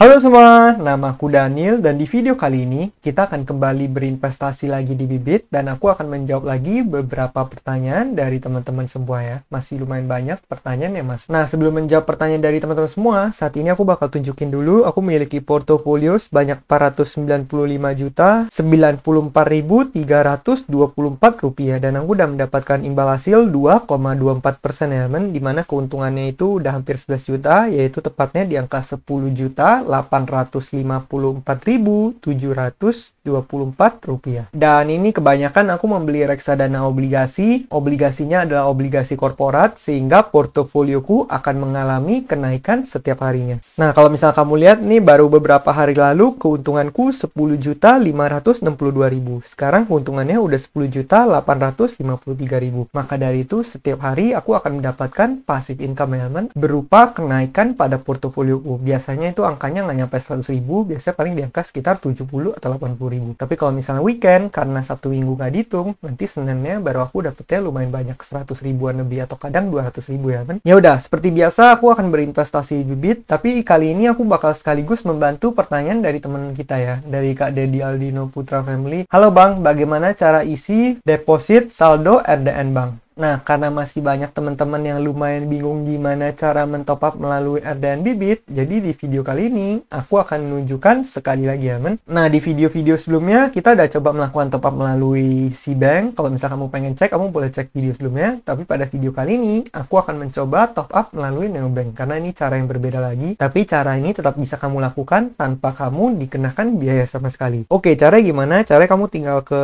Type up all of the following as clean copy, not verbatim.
Halo semua, nama aku Daniel dan di video kali ini kita akan kembali berinvestasi lagi di Bibit dan aku akan menjawab lagi beberapa pertanyaan dari teman-teman semua ya. Masih lumayan banyak pertanyaan ya mas. Nah sebelum menjawab pertanyaan dari teman-teman semua, saat ini aku bakal tunjukin dulu aku memiliki portofolio sebanyak 495.094.324 rupiah dan aku udah mendapatkan imbal hasil 2,24% ya teman, dimana keuntungannya itu udah hampir 11 juta, yaitu tepatnya di angka 10.854.724 rupiah. Dan ini kebanyakan aku membeli reksadana obligasi. Obligasinya adalah obligasi korporat sehingga portofolioku akan mengalami kenaikan setiap harinya. Nah, kalau misal kamu lihat nih baru beberapa hari lalu keuntunganku 10.562.000. Sekarang keuntungannya udah 10.853.000. Maka dari itu setiap hari aku akan mendapatkan passive income element berupa kenaikan pada portofolioku. Biasanya itu angkanya nggak nyampe 100.000, biasanya paling di angka sekitar 70 atau 80.000. Tapi kalau misalnya weekend, karena Sabtu Minggu nggak dihitung, nanti Seninnya baru aku dapetnya lumayan banyak, 100 ribuan lebih atau kadang 200 ribu ya kan. Ya udah, seperti biasa aku akan berinvestasi di Bibit, tapi kali ini aku bakal sekaligus membantu pertanyaan dari teman kita ya, dari Kak Dedi Aldino Putra Family. Halo Bang, bagaimana cara isi deposit saldo RDN Bang? Nah, karena masih banyak teman-teman yang lumayan bingung gimana cara mentop up melalui RDN Bibit, jadi di video kali ini aku akan menunjukkan sekali lagi ya, men. Nah, di video-video sebelumnya kita udah coba melakukan top up melalui Cbank. Kalau misal kamu pengen cek, kamu boleh cek video sebelumnya. Tapi pada video kali ini, aku akan mencoba top up melalui Neobank. Karena ini cara yang berbeda lagi. Tapi cara ini tetap bisa kamu lakukan tanpa kamu dikenakan biaya sama sekali. Oke, caranya gimana? Caranya kamu tinggal ke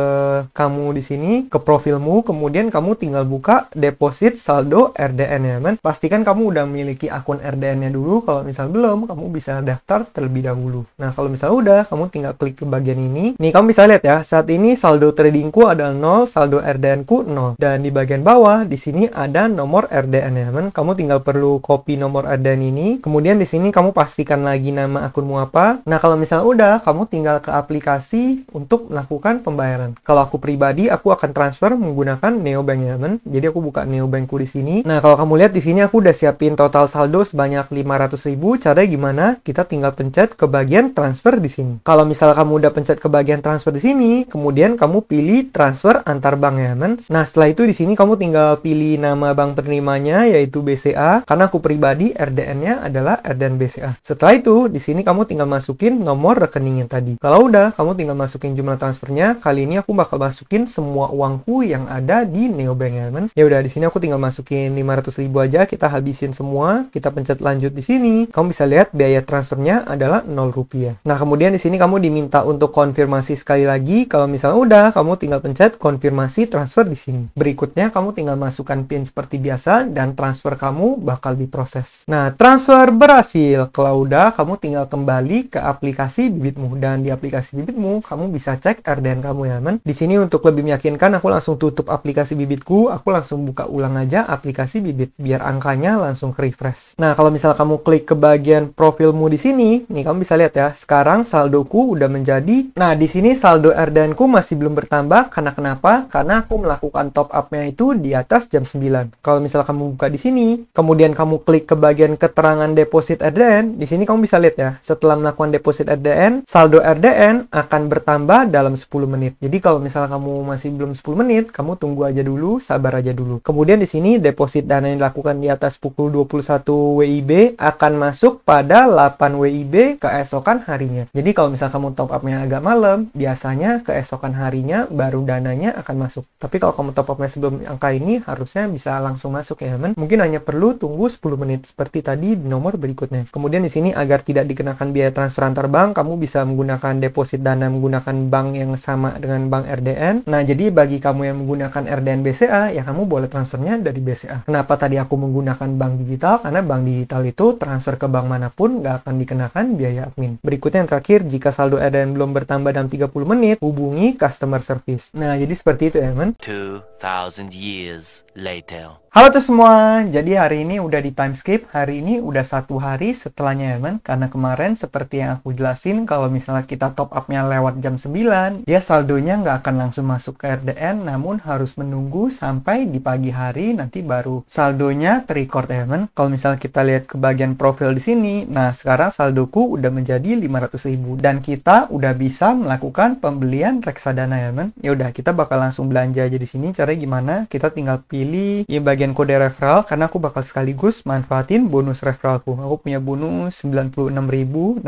kamu di sini, ke profilmu, kemudian kamu tinggal buka deposit saldo RDN ya men. Pastikan kamu udah memiliki akun RDN-nya dulu. Kalau misal belum, kamu bisa daftar terlebih dahulu. Nah, kalau misal udah, kamu tinggal klik ke bagian ini. Nih, kamu bisa lihat ya, saat ini saldo tradingku adalah 0, saldo RDN-ku 0. Dan di bagian bawah, di sini ada nomor RDN ya men. Kamu tinggal perlu copy nomor RDN ini. Kemudian di sini kamu pastikan lagi nama akunmu apa. Nah, kalau misal udah, kamu tinggal ke aplikasi untuk melakukan pembayaran. Kalau aku pribadi, aku akan transfer menggunakan Neobank ya men. Jadi aku buka Neobankku di sini. Nah, kalau kamu lihat di sini aku udah siapin total saldo sebanyak 500.000. Caranya gimana? Kita tinggal pencet ke bagian transfer di sini. Kalau misal kamu udah pencet ke bagian transfer di sini, kemudian kamu pilih transfer antar bank ya, men. Nah, setelah itu di sini kamu tinggal pilih nama bank penerimanya yaitu BCA. Karena aku pribadi RDN-nya adalah RDN BCA. Setelah itu di sini kamu tinggal masukin nomor rekeningnya tadi. Kalau udah, kamu tinggal masukin jumlah transfernya. Kali ini aku bakal masukin semua uangku yang ada di Neobank ya, men. Ya udah, di sini aku tinggal masukin 500.000 aja, kita habisin semua, kita pencet lanjut di sini. Kamu bisa lihat biaya transfernya adalah 0 rupiah. Nah, kemudian di sini kamu diminta untuk konfirmasi sekali lagi. Kalau misalnya udah, kamu tinggal pencet konfirmasi transfer di sini. Berikutnya kamu tinggal masukkan PIN seperti biasa dan transfer kamu bakal diproses. Nah, transfer berhasil. Kalau udah, kamu tinggal kembali ke aplikasi Bibitmu dan di aplikasi Bibitmu kamu bisa cek RDN kamu ya, men. Di sini untuk lebih meyakinkan aku langsung tutup aplikasi Bibitku. Aku langsung buka ulang aja aplikasi Bibit biar angkanya langsung ke refresh. Nah, kalau misal kamu klik ke bagian profilmu di sini, nih kamu bisa lihat ya, sekarang saldoku udah menjadi, nah di sini saldo RDN-ku masih belum bertambah. Karena kenapa? Karena aku melakukan top up-nya itu di atas jam 9. Kalau misal kamu buka di sini, kemudian kamu klik ke bagian keterangan deposit RDN, di sini kamu bisa lihat ya, setelah melakukan deposit RDN, saldo RDN akan bertambah dalam 10 menit. Jadi kalau misal kamu masih belum 10 menit, kamu tunggu aja dulu, sabar aja dulu. Kemudian di sini deposit dana yang dilakukan di atas pukul 21 WIB akan masuk pada 8 WIB keesokan harinya. Jadi kalau misal kamu top up-nya agak malam, biasanya keesokan harinya baru dananya akan masuk. Tapi kalau kamu top up-nya sebelum angka ini, harusnya bisa langsung masuk ya, men. Mungkin hanya perlu tunggu 10 menit seperti tadi di nomor berikutnya. Kemudian di sini agar tidak dikenakan biaya transfer antar bank, kamu bisa menggunakan deposit dana menggunakan bank yang sama dengan bank RDN. Nah, jadi bagi kamu yang menggunakan RDN BCA, ya kamu boleh transfernya dari BCA. Kenapa tadi aku menggunakan bank digital? Karena bank digital itu transfer ke bank manapun nggak akan dikenakan biaya admin. Berikutnya yang terakhir, jika saldo RDN belum bertambah dalam 30 menit, hubungi customer service. Nah, jadi seperti itu ya, men. 2000 years later. Halo tuh semua, jadi hari ini udah di time skip, hari ini udah 1 hari setelahnya ya men, karena kemarin seperti yang aku jelasin, kalau misalnya kita top up-nya lewat jam 9, ya saldonya nggak akan langsung masuk ke RDN, namun harus menunggu sampai di pagi hari, nanti baru saldonya ter-record ya men. Kalau misalnya kita lihat ke bagian profil di sini, nah sekarang saldoku udah menjadi 500.000, dan kita udah bisa melakukan pembelian reksadana ya men. Ya udah, kita bakal langsung belanja aja di sini, caranya gimana? Kita tinggal pilih ya bagian kode referral, karena aku bakal sekaligus manfaatin bonus referralku. Aku punya bonus Rp96.667.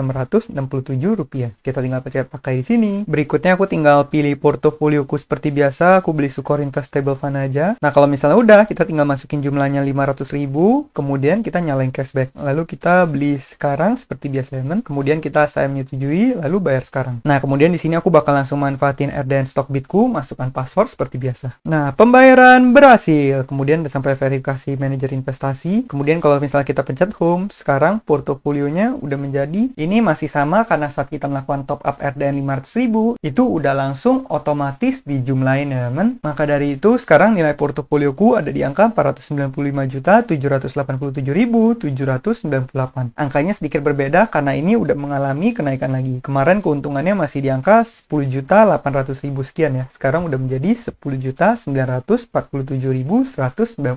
Kita tinggal pencet pakai di sini. Berikutnya aku tinggal pilih portofolioku seperti biasa. Aku beli Sukor Investable Fund aja. Nah, kalau misalnya udah, kita tinggal masukin jumlahnya 500.000. Kemudian kita nyalain cashback. Lalu kita beli sekarang seperti biasa, teman. Kemudian kita saya menyetujui, lalu bayar sekarang. Nah, kemudian di sini aku bakal langsung manfaatin RDN Stockbitku, masukkan password seperti biasa. Nah, pembayaran berhasil. Kemudian sampai verifikasi manajer investasi. Kemudian kalau misalnya kita pencet home, sekarang portofolionya udah menjadi, ini masih sama karena saat kita melakukan top up RDN 500.000, itu udah langsung otomatis dijumlahin ya teman. Maka dari itu sekarang nilai portofolioku ada di angka 495.787.798. Angkanya sedikit berbeda karena ini udah mengalami kenaikan lagi. Kemarin keuntungannya masih di angka 10.800.000 sekian ya. Sekarang udah menjadi 10.947.198.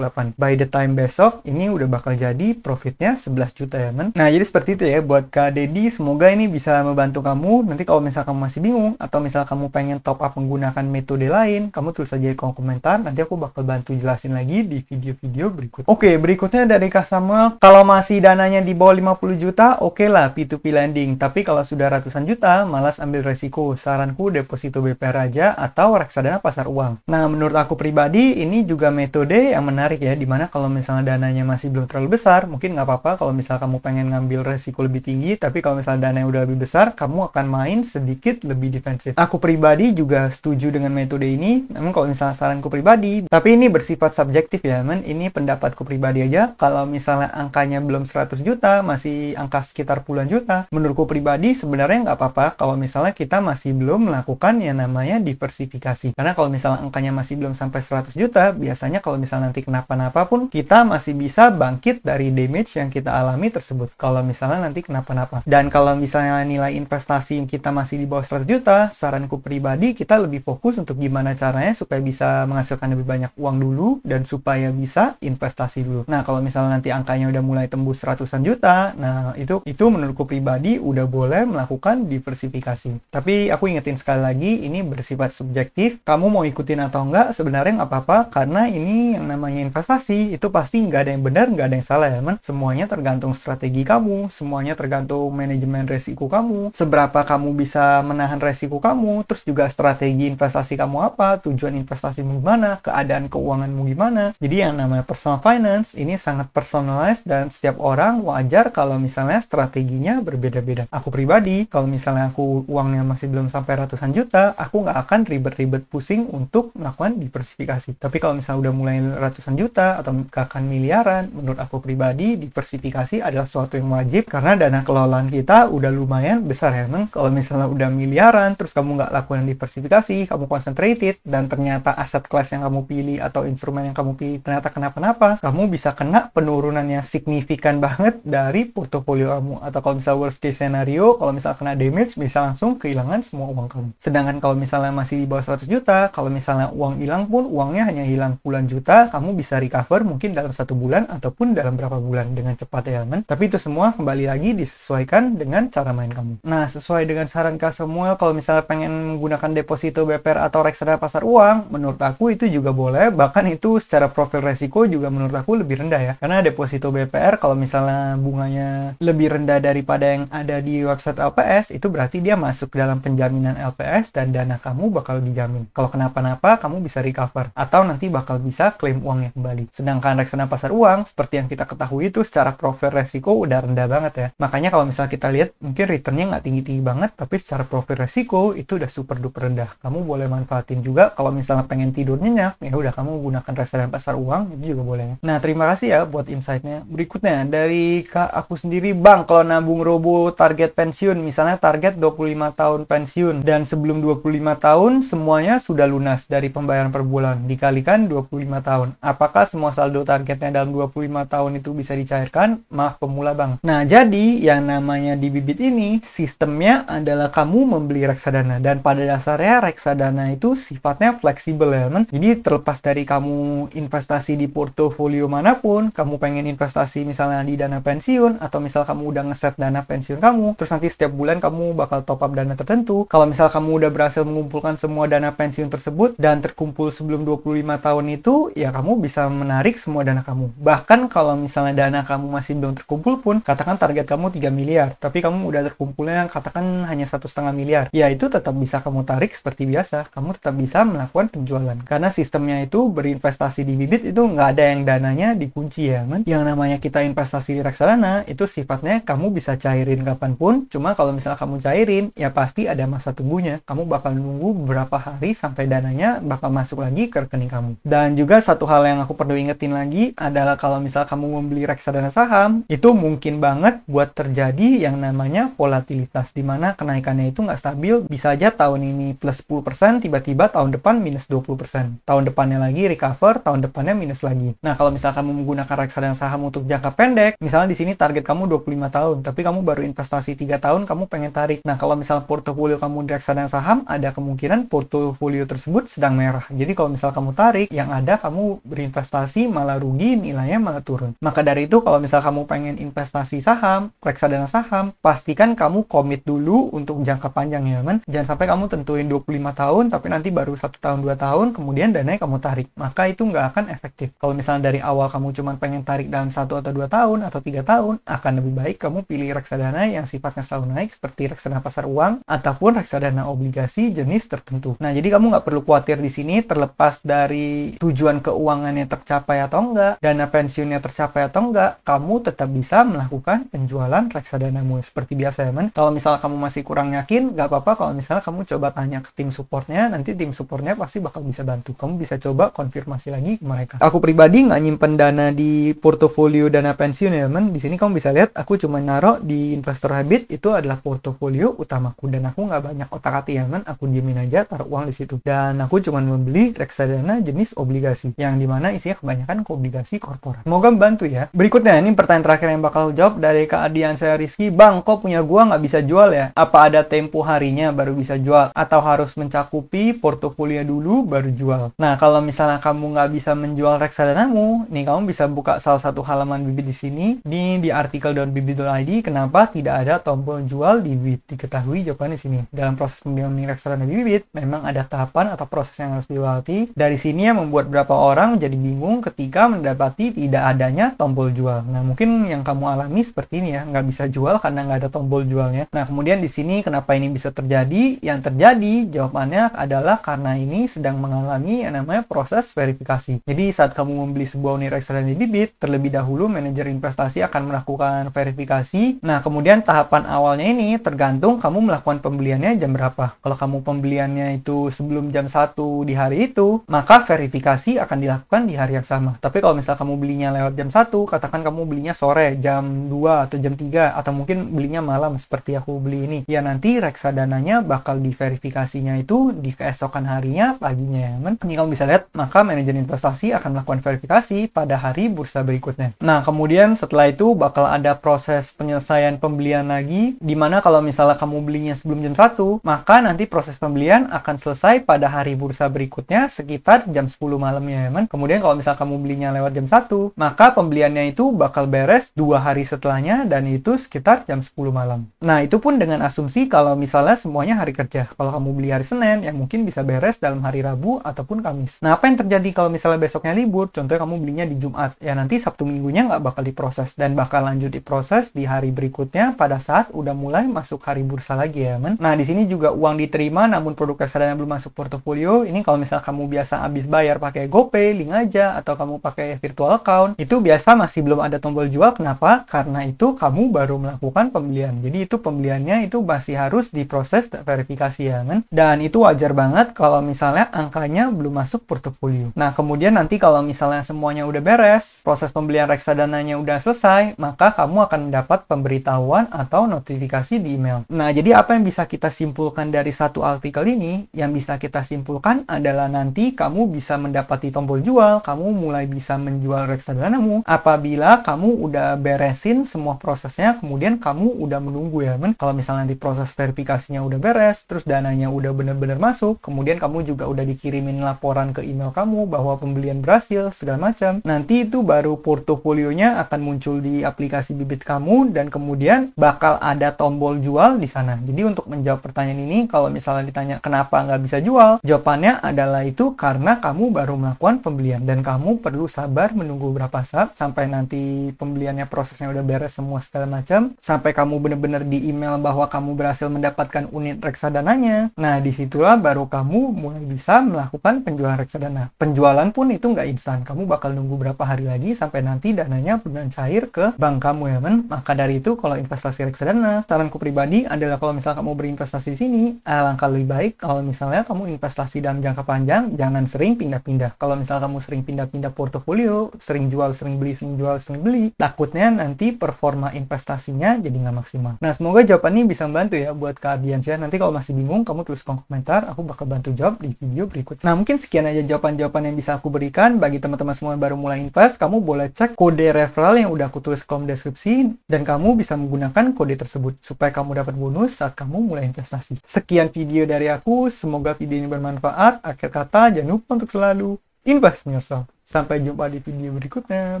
By the time besok ini udah bakal jadi profitnya 11 juta ya men. Nah jadi seperti itu ya buat Kak Dedi, semoga ini bisa membantu kamu. Nanti kalau misal kamu masih bingung atau misal kamu pengen top up menggunakan metode lain, kamu tulis aja di kolom komentar, nanti aku bakal bantu jelasin lagi di video-video berikut. Oke, berikutnya dari Kak Samuel, kalau masih dananya di bawah 50 juta, oke lah P2P lending, tapi kalau sudah ratusan juta, malas ambil resiko. Saranku deposito BPR aja atau reksadana pasar uang. Nah menurut aku pribadi ini juga metode yang menarik ya, dimana kalau misalnya dananya masih belum terlalu besar, mungkin nggak apa-apa kalau misal kamu pengen ngambil resiko lebih tinggi, tapi kalau misalnya dananya udah lebih besar, kamu akan main sedikit lebih defensif. Aku pribadi juga setuju dengan metode ini, namun kalau misalnya saranku pribadi, tapi ini bersifat subjektif ya men, ini pendapatku pribadi aja, kalau misalnya angkanya belum 100 juta, masih angka sekitar puluhan juta, menurutku pribadi sebenarnya nggak apa-apa kalau misalnya kita masih belum melakukan yang namanya diversifikasi, karena kalau misalnya angkanya masih belum sampai 100 juta, biasanya kalau misalnya nanti kenapa-napa pun kita masih bisa bangkit dari damage yang kita alami tersebut kalau misalnya nanti kenapa-napa. Dan kalau misalnya nilai investasi kita masih di bawah 100 juta, saranku pribadi kita lebih fokus untuk gimana caranya supaya bisa menghasilkan lebih banyak uang dulu dan supaya bisa investasi dulu. Nah kalau misalnya nanti angkanya udah mulai tembus ratusan juta, nah itu menurutku pribadi udah boleh melakukan diversifikasi. Tapi aku ingetin sekali lagi, ini bersifat subjektif, kamu mau ikutin atau enggak sebenarnya nggak apa-apa, karena ini yang namanya investasi itu pasti nggak ada yang benar, nggak ada yang salah ya teman. Semuanya tergantung strategi kamu, semuanya tergantung manajemen resiko kamu, seberapa kamu bisa menahan resiko kamu, terus juga strategi investasi kamu apa, tujuan investasimu gimana, keadaan keuanganmu gimana. Jadi yang namanya personal finance ini sangat personalized dan setiap orang wajar kalau misalnya strateginya berbeda-beda. Aku pribadi kalau misalnya aku uangnya masih belum sampai ratusan juta, aku nggak akan ribet-ribet pusing untuk melakukan diversifikasi. Tapi kalau misalnya udah mulai ratusan juta atau bahkan miliaran, menurut aku pribadi diversifikasi adalah suatu yang wajib karena dana kelolaan kita udah lumayan besar ya men. Kalau misalnya udah miliaran terus kamu nggak lakukan diversifikasi, kamu concentrated dan ternyata aset kelas yang kamu pilih atau instrumen yang kamu pilih ternyata kenapa-napa, kamu bisa kena penurunan yang signifikan banget dari portofolio kamu. Atau kalau misalnya worst case scenario, kalau misalnya kena damage bisa langsung kehilangan semua uang kamu. Sedangkan kalau misalnya masih di bawah 100 juta, kalau misalnya uang hilang pun uangnya hanya hilang puluhan juta, kamu bisa recover mungkin dalam 1 bulan ataupun dalam berapa bulan dengan cepat ya teman. Tapi itu semua kembali lagi disesuaikan dengan cara main kamu. Nah sesuai dengan saran Kak Samuel, kalau misalnya pengen menggunakan deposito BPR atau reksadana pasar uang, menurut aku itu juga boleh, bahkan itu secara profil resiko juga menurut aku lebih rendah ya, karena deposito BPR kalau misalnya bunganya lebih rendah daripada yang ada di website LPS, itu berarti dia masuk dalam penjaminan LPS dan dana kamu bakal dijamin. Kalau kenapa-napa kamu bisa recover atau nanti bakal bisa klaim uangnya kembali. Sedangkan reksadana pasar uang seperti yang kita ketahui itu secara profil resiko udah rendah banget ya. Makanya kalau misalnya kita lihat mungkin returnnya nggak tinggi-tinggi banget, tapi secara profil resiko itu udah super duper rendah. Kamu boleh manfaatin juga kalau misalnya pengen tidur nyenyak, ya udah kamu gunakan reksadana pasar uang itu juga boleh. Nah terima kasih ya buat insight-nya. Berikutnya dari Kak aku sendiri, Bang, kalau nabung robo target pensiun, misalnya target 25 tahun pensiun dan sebelum 25 tahun semuanya sudah lunas dari pembayaran per bulan dikalikan 25 tahun. apakah semua saldo targetnya dalam 25 tahun itu bisa dicairkan? Maaf pemula bang. Nah, jadi yang namanya di Bibit ini, sistemnya adalah kamu membeli reksadana. Dan pada dasarnya reksadana itu sifatnya fleksibel ya, teman. Jadi terlepas dari kamu investasi di portofolio manapun, kamu pengen investasi misalnya di dana pensiun, atau misal kamu udah ngeset dana pensiun kamu, terus nanti setiap bulan kamu bakal top up dana tertentu. Kalau misal kamu udah berhasil mengumpulkan semua dana pensiun tersebut dan terkumpul sebelum 25 tahun itu, ya kamu bisa menarik semua dana kamu. Bahkan kalau misalnya dana kamu masih belum terkumpul pun, katakan target kamu 3 miliar, tapi kamu udah terkumpulnya katakan hanya 1,5 miliar, ya itu tetap bisa kamu tarik seperti biasa. Kamu tetap bisa melakukan penjualan. Karena sistemnya itu berinvestasi di Bibit itu nggak ada yang dananya dikunci ya, man. Yang namanya kita investasi di reksadana, itu sifatnya kamu bisa cairin kapanpun, cuma kalau misalnya kamu cairin, ya pasti ada masa tunggunya. Kamu bakal nunggu beberapa hari sampai dananya bakal masuk lagi ke rekening kamu. Dan juga satu hal yang aku perlu ingetin lagi adalah kalau misal kamu membeli reksadana saham, itu mungkin banget buat terjadi yang namanya volatilitas, dimana kenaikannya itu nggak stabil. Bisa aja tahun ini plus 10%, tiba-tiba tahun depan minus 20%. Tahun depannya lagi recover, tahun depannya minus lagi. Nah, kalau misal kamu menggunakan reksadana saham untuk jangka pendek, misalnya di sini target kamu 25 tahun, tapi kamu baru investasi 3 tahun, kamu pengen tarik. Nah, kalau misal portofolio kamu di reksadana saham, ada kemungkinan portofolio tersebut sedang merah. Jadi kalau misal kamu tarik, yang ada kamu berinvestasi malah rugi, nilainya malah turun. Maka dari itu, kalau misal kamu pengen investasi saham, reksadana saham, pastikan kamu komit dulu untuk jangka panjang ya, man. Jangan sampai kamu tentuin 25 tahun, tapi nanti baru 1 tahun, 2 tahun, kemudian dananya kamu tarik. Maka itu nggak akan efektif. Kalau misalnya dari awal kamu cuma pengen tarik dalam 1 atau 2 tahun, atau 3 tahun, akan lebih baik kamu pilih reksadana yang sifatnya selalu naik, seperti reksadana pasar uang, ataupun reksadana obligasi jenis tertentu. Nah, jadi kamu nggak perlu khawatir di sini, terlepas dari tujuan keuangannya tercapai atau enggak, dana pensiunnya tercapai atau enggak, kamu tetap bisa melakukan penjualan reksadanamu seperti biasa ya, man. Kalau misalnya kamu masih kurang yakin, nggak apa-apa kalau misalnya kamu coba tanya ke tim supportnya, nanti tim supportnya pasti bakal bisa bantu. Kamu bisa coba konfirmasi lagi ke mereka. Aku pribadi nggak nyimpen dana di portofolio dana pensiun ya, man. Di sini kamu bisa lihat, aku cuma naruh di Investor Habit, itu adalah portofolio utamaku, dan aku nggak banyak otak-atik ya, man. Aku diemin aja, taruh uang di situ. Dan aku cuma membeli reksadana jenis obligasi, yang dimana isinya kebanyakan ke obligasi korporat. Semoga membantu ya. Berikutnya, ini pertanyaan terakhir yang bakal jawab dari Kak Adian saya Rizky. Bang, kok punya gua nggak bisa jual ya? Apa ada tempo harinya baru bisa jual? Atau harus mencakupi portofolio dulu baru jual? Nah, kalau misalnya kamu nggak bisa menjual reksadanamu, nih kamu bisa buka salah satu halaman Bibit di sini, di artikel.bibit.id. Kenapa tidak ada tombol jual di Bibit? Diketahui jawabannya di sini. Dalam proses pembelian reksadana di Bibit, memang ada tahapan atau proses yang harus dilewati. Dari sini yang membuat beberapa orang menjadi bingung ketika mendapati tidak adanya tombol jual. Nah, mungkin yang kamu alami seperti ini ya, nggak bisa jual karena nggak ada tombol jualnya. Nah, kemudian di sini kenapa ini bisa terjadi? Yang terjadi jawabannya adalah karena ini sedang mengalami yang namanya proses verifikasi. Jadi saat kamu membeli sebuah unit reksadana di Bibit, terlebih dahulu manajer investasi akan melakukan verifikasi. Nah, kemudian tahapan awalnya ini tergantung kamu melakukan pembeliannya jam berapa. Kalau kamu pembeliannya itu sebelum jam 1 di hari itu, maka verifikasi akan dilakukan di hari yang sama. Tapi kalau misal kamu belinya lewat jam 1, katakan kamu belinya sore, jam 2 atau jam 3, atau mungkin belinya malam seperti aku beli ini, ya nanti reksadananya bakal diverifikasinya itu di keesokan harinya, paginya ya, man. Ini kamu bisa lihat, maka manajer investasi akan melakukan verifikasi pada hari bursa berikutnya. Nah, kemudian setelah itu bakal ada proses penyelesaian pembelian lagi, dimana kalau misalnya kamu belinya sebelum jam 1, maka nanti proses pembelian akan selesai pada hari bursa berikutnya sekitar jam 10 malamnya ya, man. Kemudian kalau misal kamu belinya lewat jam 1, maka pembeliannya itu bakal beres 2 hari setelahnya, dan itu sekitar jam 10 malam. Nah, itu pun dengan asumsi kalau misalnya semuanya hari kerja. Kalau kamu beli hari Senin, yang mungkin bisa beres dalam hari Rabu ataupun Kamis. Nah, apa yang terjadi kalau misalnya besoknya libur? Contohnya kamu belinya di Jumat, ya nanti Sabtu Minggunya nggak bakal diproses, dan bakal lanjut diproses di hari berikutnya pada saat udah mulai masuk hari bursa lagi ya, man. Nah, di sini juga uang diterima, namun produk reksadana belum masuk portofolio. Ini kalau misalnya kamu biasa habis bayar pakai GoPay, link aja, atau kamu pakai virtual account, itu biasa masih belum ada tombol jual. Kenapa? Karena itu kamu baru melakukan pembelian. Jadi itu pembeliannya itu masih harus diproses verifikasi ya, kan? Dan itu wajar banget kalau misalnya angkanya belum masuk portofolio. Nah, kemudian nanti kalau misalnya semuanya udah beres, proses pembelian reksadananya udah selesai, maka kamu akan mendapat pemberitahuan atau notifikasi di email. Nah, jadi apa yang bisa kita simpulkan dari satu artikel ini? Yang bisa kita simpulkan adalah nanti kamu bisa mendapati tombol jual jual, kamu mulai bisa menjual reksadanamu apabila kamu udah beresin semua prosesnya, kemudian kamu udah menunggu ya, men. Kalau misalnya nanti proses verifikasinya udah beres, terus dananya udah bener-bener masuk, kemudian kamu juga udah dikirimin laporan ke email kamu bahwa pembelian berhasil, segala macam. Nanti itu baru portofolionya akan muncul di aplikasi bibit kamu, dan kemudian bakal ada tombol jual di sana. Jadi untuk menjawab pertanyaan ini, kalau misalnya ditanya kenapa nggak bisa jual, jawabannya adalah itu karena kamu baru melakukan pembelian, dan kamu perlu sabar menunggu berapa saat sampai nanti pembeliannya prosesnya udah beres semua segala macam, sampai kamu bener-bener di email bahwa kamu berhasil mendapatkan unit reksadananya. Nah, disitulah baru kamu mulai bisa melakukan penjualan reksadana. Penjualan pun itu nggak instan, kamu bakal nunggu berapa hari lagi sampai nanti dananya benar cair ke bank kamu ya, men. Maka dari itu, kalau investasi reksadana, saranku pribadi adalah kalau misalnya kamu berinvestasi di sini, alangkah lebih baik kalau misalnya kamu investasi dalam jangka panjang, jangan sering pindah-pindah. Kalau misalnya kamu sering pindah-pindah portofolio, sering jual, sering beli, sering jual, sering beli, takutnya nanti performa investasinya jadi nggak maksimal. Nah, semoga jawaban ini bisa membantu ya buat Kak Ardiansyah. Nanti kalau masih bingung, kamu tulis kolom komentar, aku bakal bantu jawab di video berikutnya. Nah, mungkin sekian aja jawaban-jawaban yang bisa aku berikan. Bagi teman-teman semua yang baru mulai invest, kamu boleh cek kode referral yang udah aku tulis kolom deskripsi, dan kamu bisa menggunakan kode tersebut supaya kamu dapat bonus saat kamu mulai investasi. Sekian video dari aku, semoga video ini bermanfaat. Akhir kata, jangan lupa untuk selalu invest in yourself. Sampai jumpa di video berikutnya.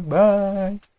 Bye!